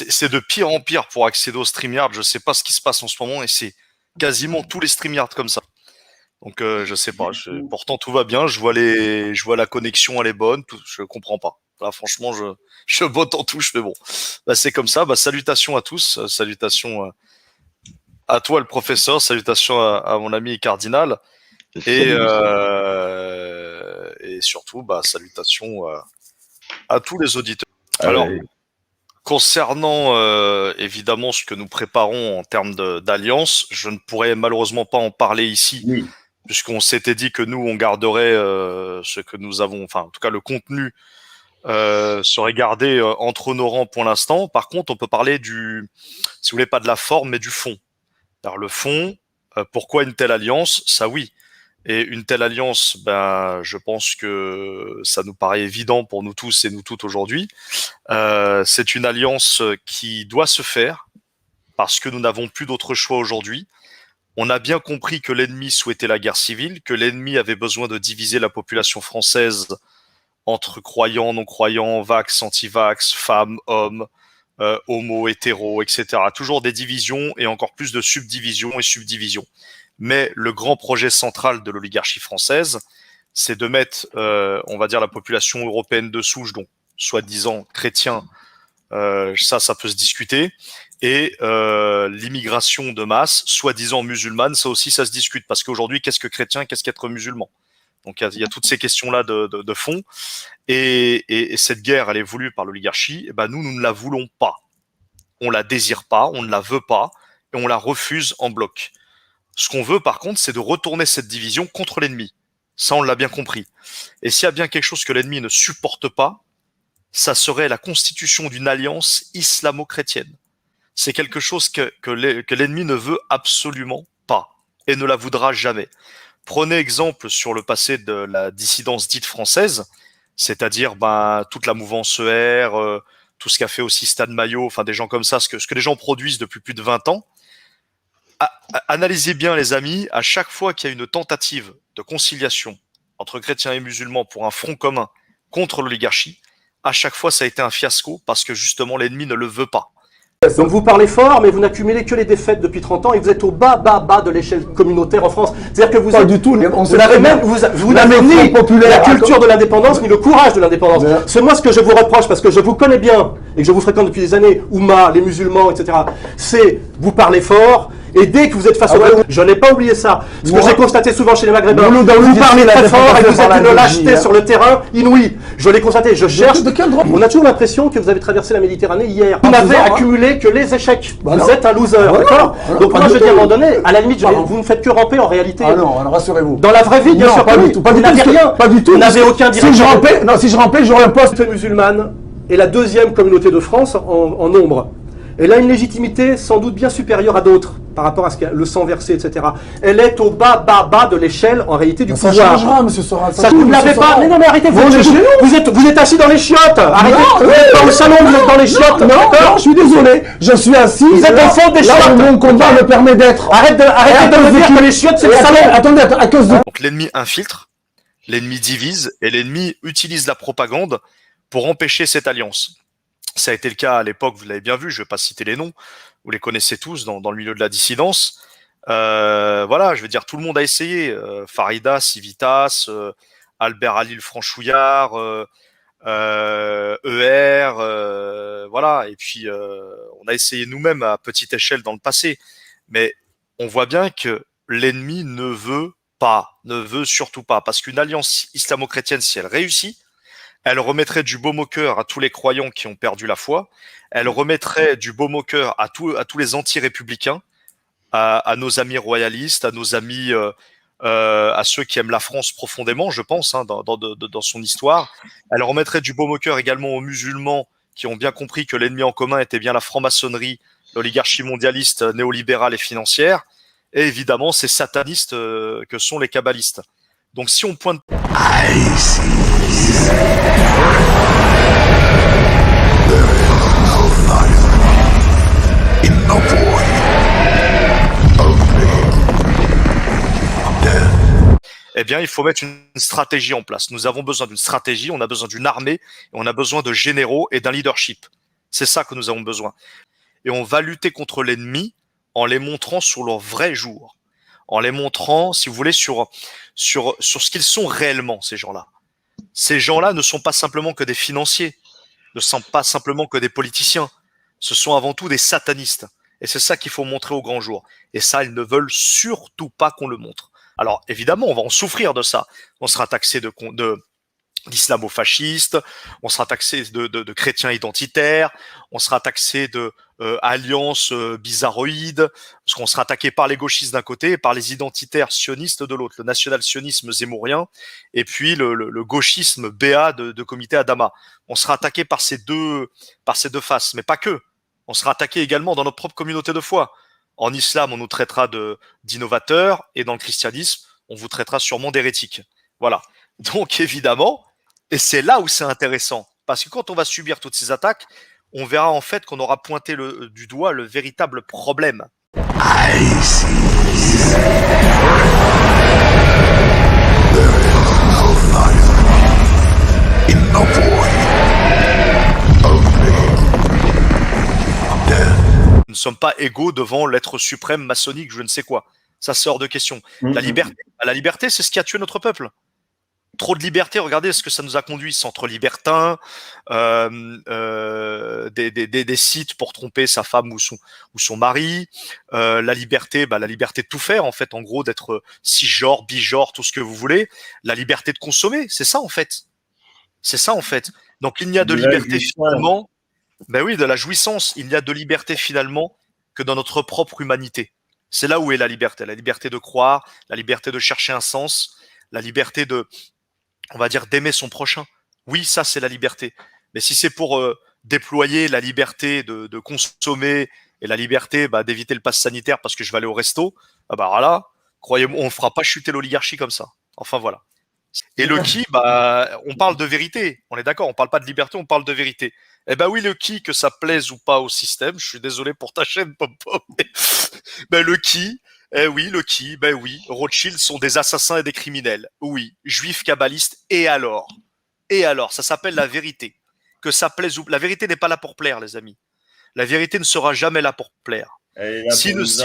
c'est de pire en pire pour accéder au StreamYard. Je sais pas ce qui se passe en ce moment et c'est quasiment tous les StreamYard comme ça. Donc je sais pas. Pourtant tout va bien. Je vois la connexion elle est bonne. Je comprends pas. Là franchement je botte en touche mais bon. Bah, c'est comme ça. Bah, salutations à tous. Salutations à toi le professeur. Salutations à mon ami cardinal et surtout bah salutations à tous les auditeurs. Alors concernant évidemment ce que nous préparons en termes d'alliance, je ne pourrais malheureusement pas en parler ici. Oui. Puisqu'on s'était dit que nous, on garderait ce que nous avons, enfin, en tout cas, le contenu serait gardé entre nos rangs pour l'instant. Par contre, on peut parler si vous voulez, pas de la forme, mais du fond. Alors, le fond, pourquoi une telle alliance? Ça, oui. Et une telle alliance, ben, je pense que ça nous paraît évident pour nous tous et nous toutes aujourd'hui. C'est une alliance qui doit se faire parce que nous n'avons plus d'autre choix aujourd'hui. On a bien compris que l'ennemi souhaitait la guerre civile, que l'ennemi avait besoin de diviser la population française entre croyants, non-croyants, vax, anti-vax, femmes, hommes, homo, hétéro, etc. Toujours des divisions et encore plus de subdivisions et subdivisions. Mais le grand projet central de l'oligarchie française, c'est de mettre, on va dire, la population européenne de souche, donc soi-disant chrétiens, ça peut se discuter, et l'immigration de masse, soi-disant musulmane, ça aussi, ça se discute. Parce qu'aujourd'hui, qu'est-ce que chrétien, qu'est-ce qu'être musulman? Donc, il y a toutes ces questions-là de fond. Et cette guerre, elle est voulue par l'oligarchie. Et ben, nous ne la voulons pas. On la désire pas, on ne la veut pas, et on la refuse en bloc. Ce qu'on veut, par contre, c'est de retourner cette division contre l'ennemi. Ça, on l'a bien compris. Et s'il y a bien quelque chose que l'ennemi ne supporte pas, ça serait la constitution d'une alliance islamo-chrétienne. C'est quelque chose que l'ennemi ne veut absolument pas et ne la voudra jamais. Prenez exemple sur le passé de la dissidence dite française, c'est-à-dire toute la mouvance ER, tout ce qu'a fait aussi Stan Maillot, enfin des gens comme ça, ce que les gens produisent depuis plus de 20 ans. Analysez bien les amis, à chaque fois qu'il y a une tentative de conciliation entre chrétiens et musulmans pour un front commun contre l'oligarchie, à chaque fois ça a été un fiasco parce que justement l'ennemi ne le veut pas. Donc vous parlez fort, mais vous n'accumulez que les défaites depuis 30 ans et vous êtes au bas de l'échelle communautaire en France. C'est-à-dire que vous Pas êtes, du tout. vous n'avez ni la culture de l'indépendance, ni le courage de l'indépendance. C'est moi ce que je vous reproche, parce que je vous connais bien et que je vous fréquente depuis des années, Oumma, les musulmans, etc. C'est, vous parlez fort, et dès que vous êtes face au drame, je n'ai pas oublié ça. Ce que j'ai constaté souvent chez les Maghrébins, vous parlez très fort et vous êtes une lâcheté sur le terrain inouïe. Je l'ai constaté, je cherche. On a toujours l'impression que vous avez traversé la Méditerranée hier. Vous n'avez accumulé que les échecs. Vous êtes un loser, d'accord? Donc moi je dis à un moment donné, à la limite, vous ne faites que ramper en réalité. Ah non, alors rassurez-vous. Dans la vraie vie, bien sûr, pas du tout. Vous n'avez rien. Pas du tout. Vous n'avez aucun direct. Si je rampais, j'aurais un poste. La musulmane est la deuxième communauté de France en nombre. Elle a une légitimité sans doute bien supérieure à d'autres par rapport à ce le sang versé, etc. Elle est au bas de l'échelle en réalité du pouvoir. Ça changera, monsieur Soral. Ça vous ne l'avez pas. Mais non, mais arrêtez. Vous êtes assis dans les chiottes. Arrêtez. Vous êtes pas au salon, vous êtes dans les chiottes. Non, je suis désolé. Je suis assis. Vous êtes au fond des chiottes. Là où mon combat me permet d'être. Arrêtez de me dire que les chiottes c'est le salon. Attendez, à cause de. Donc l'ennemi infiltre, l'ennemi divise et l'ennemi utilise la propagande pour empêcher cette alliance. Ça a été le cas à l'époque, vous l'avez bien vu, je ne vais pas citer les noms, vous les connaissez tous dans le milieu de la dissidence. Voilà, je veux dire, tout le monde a essayé. Farida, Civitas, Albert Halil Franchouillard, ER, voilà. Et puis, on a essayé nous-mêmes à petite échelle dans le passé. Mais on voit bien que l'ennemi ne veut surtout pas. Parce qu'une alliance islamo-chrétienne, si elle réussit, elle remettrait du baume au cœur à tous les croyants qui ont perdu la foi. Elle remettrait du baume au cœur à tous les anti-républicains, à nos amis royalistes, à nos amis, à ceux qui aiment la France profondément, je pense, dans son histoire. Elle remettrait du baume au cœur également aux musulmans qui ont bien compris que l'ennemi en commun était bien la franc-maçonnerie, l'oligarchie mondialiste, néolibérale et financière, et évidemment ces satanistes que sont les kabbalistes. Donc si on pointe... Eh bien, il faut mettre une stratégie en place. Nous avons besoin d'une stratégie, on a besoin d'une armée, et on a besoin de généraux et d'un leadership. C'est ça que nous avons besoin. Et on va lutter contre l'ennemi en les montrant sur leur vrai jour. En les montrant, si vous voulez, sur ce qu'ils sont réellement, ces gens-là. Ces gens-là ne sont pas simplement que des financiers, ne sont pas simplement que des politiciens. Ce sont avant tout des satanistes. Et c'est ça qu'il faut montrer au grand jour. Et ça, ils ne veulent surtout pas qu'on le montre. Alors, évidemment, on va en souffrir de ça. On sera taxé d'islamo-fascistes, on sera taxé de chrétiens identitaires, on sera taxé de alliances bizarroïdes, parce qu'on sera attaqué par les gauchistes d'un côté et par les identitaires sionistes de l'autre, le national-sionisme zémourien et puis le gauchisme BA de comité Adama. On sera attaqué par ces deux faces, mais pas que. On sera attaqué également dans notre propre communauté de foi. En islam, on nous traitera d'innovateurs et dans le christianisme, on vous traitera sûrement d'hérétiques. Voilà. Donc évidemment, et c'est là où c'est intéressant, parce que quand on va subir toutes ces attaques, on verra en fait qu'on aura pointé du doigt le véritable problème. Nous ne sommes pas égaux devant l'être suprême maçonnique, je ne sais quoi. Ça sort de question. La liberté, c'est ce qui a tué notre peuple. Trop de liberté, regardez ce que ça nous a conduit, centre libertin, des sites pour tromper sa femme ou son mari, la liberté de tout faire en fait, en gros d'être cisgenre, bigenre, tout ce que vous voulez, la liberté de consommer, c'est ça en fait. Donc il n'y a de liberté finalement, ben oui, de la jouissance, il n'y a de liberté finalement que dans notre propre humanité. C'est là où est la liberté de croire, la liberté de chercher un sens, la liberté on va dire d'aimer son prochain. Oui, ça c'est la liberté. Mais si c'est pour déployer la liberté de consommer et la liberté d'éviter le pass sanitaire parce que je vais aller au resto, voilà, croyez-moi, on ne fera pas chuter l'oligarchie comme ça. Enfin voilà. Et le qui, on parle de vérité. On est d'accord, on parle pas de liberté, on parle de vérité. Eh ben oui, le qui, que ça plaise ou pas au système, je suis désolé pour ta chaîne, Pop-Pop, mais le qui, oui, le qui, oui, Rothschild sont des assassins et des criminels. Oui, juifs kabbalistes, et alors? Ça s'appelle la vérité. Que ça plaise ou... La vérité n'est pas là pour plaire, les amis. La vérité ne sera jamais là pour plaire. Elle est là pour nous